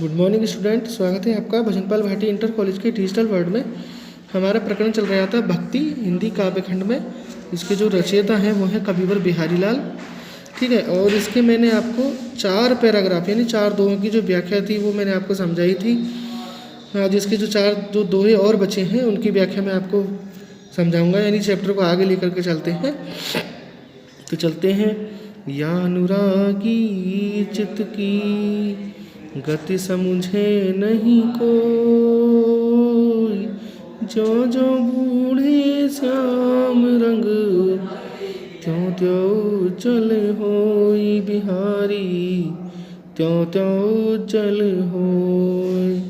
Good morning student, स्वागत है आपका भजनपाल भाटी इंटर कॉलेज के डिजिटल वर्ल्ड में। हमारा प्रकरण चल रहा था भक्ति हिंदी काव्यखंड में। इसके जो रचयिता हैं वो हैं कविवर बिहारी लाल। ठीक है, और इसके मैंने आपको 4 पैराग्राफ यानी 4 दोहों की जो व्याख्या थी वो मैंने आपको समझाई थी। आज इसके जो दोहे और बचे हैं उनकी व्याख्या मैं आपको समझाऊंगा, यानी चैप्टर को आगे लेकर के चलते हैं। तो चलते हैं। या अनुरागी चित्त की गति समझे नहीं कोई, जो जो बूढ़े श्याम रंग त्यों त्यों उज्जवल होई बिहारी, त्यों त्यों उज्जवल होई।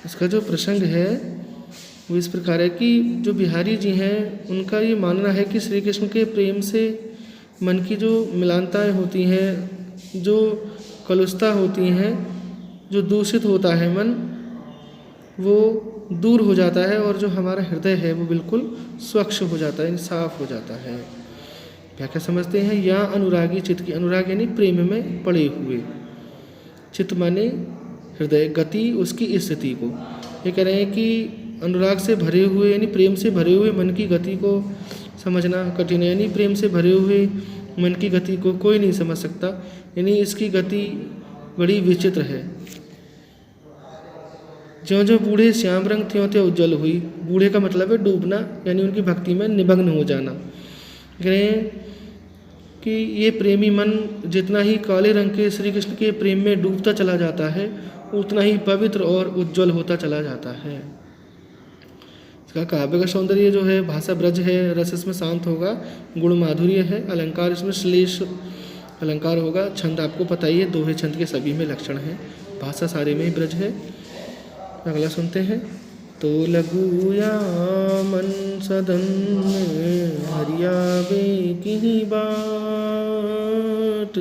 इसका जो प्रसंग है वो इस प्रकार है कि जो बिहारी जी हैं उनका ये मानना है कि श्री कृष्ण के प्रेम से मन की जो मिलानताएँ होती हैं, जो कलुषता होती हैं, जो दूषित होता है मन, वो दूर हो जाता है और जो हमारा हृदय है वो बिल्कुल स्वच्छ हो जाता है, साफ हो जाता है। क्या समझते हैं? या अनुरागी चित्त की, अनुराग यानी प्रेम में पड़े हुए, चित्त माने हृदय, गति उसकी स्थिति को। ये कह रहे हैं कि अनुराग से भरे हुए यानी प्रेम से भरे हुए मन की गति को समझना कठिन है, यानी प्रेम से भरे हुए मन की गति को कोई नहीं समझ सकता, यानी इसकी गति बड़ी विचित्र है। ज्यों ज्यों बूढ़े श्याम रंग त्यों त्यों उज्जवल हुई। बूढ़े का मतलब है डूबना, यानी उनकी भक्ति में निमग्न हो जाना। कह रहे हैं कि ये प्रेमी मन जितना ही काले रंग के श्री कृष्ण के प्रेम में डूबता चला जाता है उतना ही पवित्र और उज्जवल होता चला जाता है। इसका काव्य का सौंदर्य जो है, भाषा ब्रज है, रस इसमें शांत होगा, गुण माधुर्य है, अलंकार इसमें श्लेष अलंकार होगा, छंद आपको पता ही है, दोहे छंद के सभी में लक्षण है, भाषा सारे में ही ब्रज है। अगला सुनते हैं। तो लघु या मन सदन हरियावे की बाट,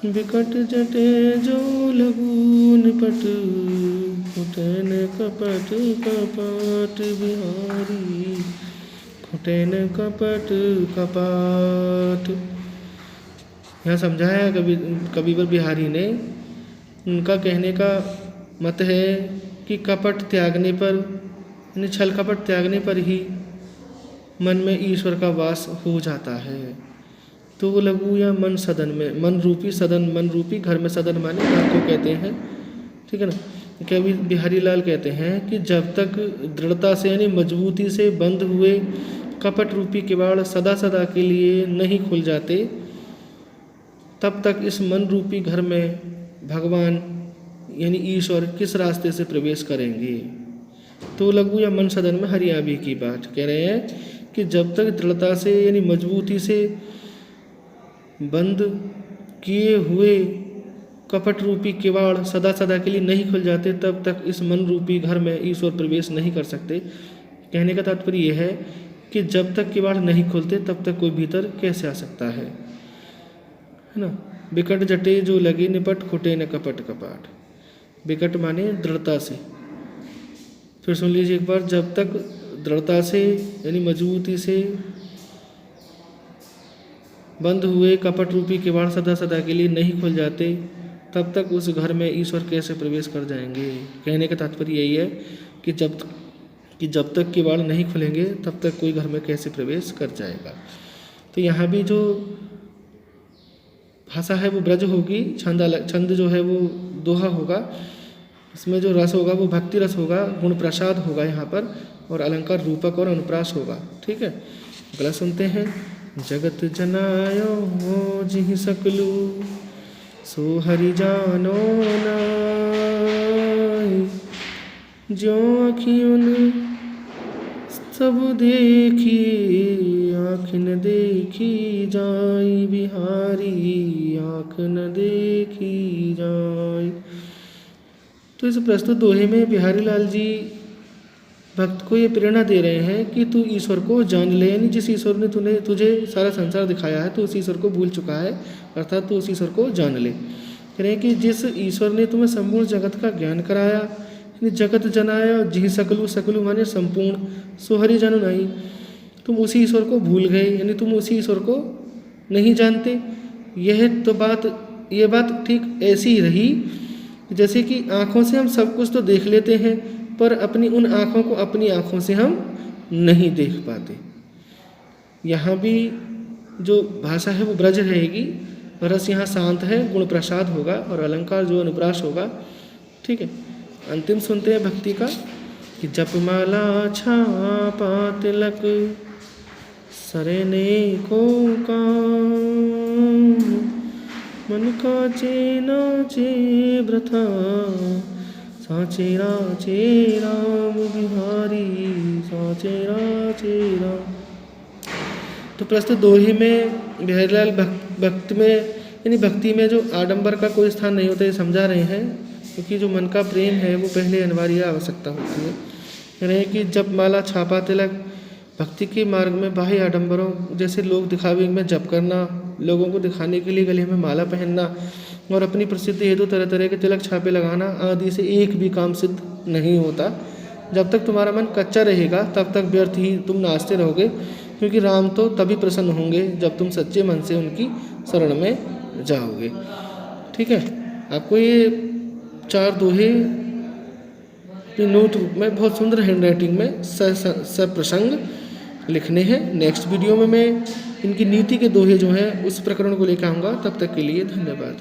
विकट जटे जो लघु निपट, खुटेन कपट कपट बिहारी, खुटेन कपट कपाट। यहाँ समझाया कविवर बिहारी ने। उनका कहने का मत है कि कपट त्यागने पर, यानी छल कपट त्यागने पर ही मन में ईश्वर का वास हो जाता है। तो वो लघु या मन सदन में, मन रूपी सदन, मन रूपी घर में, सदन माने घर को कहते हैं, ठीक है ना। कवि बिहारी लाल कहते हैं कि जब तक दृढ़ता से यानी मजबूती से बंद हुए कपट रूपी किवाड़ सदा सदा के लिए नहीं खुल जाते, तब तक इस मन रूपी घर में भगवान यानी ईश्वर किस रास्ते से प्रवेश करेंगे। तो लघु या मन सदन में हरियावी की बात कह रहे हैं कि जब तक दृढ़ता से यानी मजबूती से बंद किए हुए कपट रूपी किवाड़ सदा सदा के लिए नहीं खुल जाते, तब तक इस मन रूपी घर में ईश्वर प्रवेश नहीं कर सकते। कहने का तात्पर्य यह है कि जब तक किवाड़ नहीं खुलते तब तक कोई भीतर कैसे आ सकता है ना। विकट जटे जो लगे निपट, खुटे न कपट कपाट। विकट माने दृढ़ता से। फिर सुन लीजिए एक बार। जब तक दृढ़ता से यानी मजबूती से बंद हुए कपट रूपी किवाड़ सदा सदा के लिए नहीं खुल जाते, तब तक उस घर में ईश्वर कैसे प्रवेश कर जाएंगे। कहने का तात्पर्य यही है कि जब तक किवाड़ नहीं खुलेंगे तब तक कोई घर में कैसे प्रवेश कर जाएगा। तो यहाँ भी जो भाषा है वो ब्रज होगी, छंद जो है वो दोहा होगा, इसमें जो रस होगा वो भक्ति रस होगा, गुण प्रसाद होगा यहाँ पर, और अलंकार रूपक और अनुप्रास होगा। ठीक है, अगला सुनते हैं। जगत जनायो जिहि सकलू, सो हरि जानो नाई, ज्यों अखियुन सब देखी, आँख न देखी जाई बिहारी, आँख न देखी जाई। तो इस प्रस्तुत दोहे में बिहारी लाल जी भक्त को ये प्रेरणा दे रहे हैं कि तू ईश्वर को जान ले, यानी जिस ईश्वर ने तुझे सारा संसार दिखाया है तो उस ईश्वर को भूल चुका है, अर्थात तू उस ईश्वर को जान ले। कह रहे हैं कि जिस ईश्वर ने तुम्हें संपूर्ण जगत का ज्ञान कराया, यानी जगत जनाया, जिहि सकलू, सकलू माने संपूर्ण, सो हरि जन नहीं, तुम उसी ईश्वर को भूल गए, यानी तुम उसी ईश्वर को नहीं जानते। यह तो बात ये बात ठीक ऐसी ही रही जैसे कि आँखों से हम सब कुछ तो देख लेते हैं, पर अपनी उन आँखों को अपनी आँखों से हम नहीं देख पाते। यहाँ भी जो भाषा है वो ब्रज रहेगी, रस यहाँ शांत है, गुण प्रसाद होगा और अलंकार जो अनुप्रास होगा। ठीक है, अंतिम सुनते हैं भक्ति का कि जपमाला छापा तिलक सरेने को काम, मन काचे नाचे व्रथा साचे राचे राम बिहारी साचे राचे राम। तो प्रस्तुत दोहे में बिहारीलाल भक्त में यानी भक्ति में जो आडंबर का कोई स्थान नहीं होता, ये समझा रहे हैं, क्योंकि जो मन का प्रेम है वो पहले अनिवार्य आवश्यकता होती है। यानी कि जप माला छापा तिलक, भक्ति के मार्ग में बाह्य आडंबरों जैसे लोग दिखावे में जप करना, लोगों को दिखाने के लिए गले में माला पहनना और अपनी प्रसिद्धि हेतु तरह तरह के तिलक छापे लगाना आदि से एक भी काम सिद्ध नहीं होता। जब तक तुम्हारा मन कच्चा रहेगा तब तक व्यर्थ ही तुम नाचते रहोगे, क्योंकि राम तो तभी प्रसन्न होंगे जब तुम सच्चे मन से उनकी शरण में जाओगे। ठीक है, आपको ये 4 दोहे नोट में बहुत सुंदर हैंड राइटिंग में सप्रसंग लिखने हैं। नेक्स्ट वीडियो में मैं इनकी नीति के दोहे जो हैं उस प्रकरण को लेकर आऊँगा। तब तक के लिए धन्यवाद।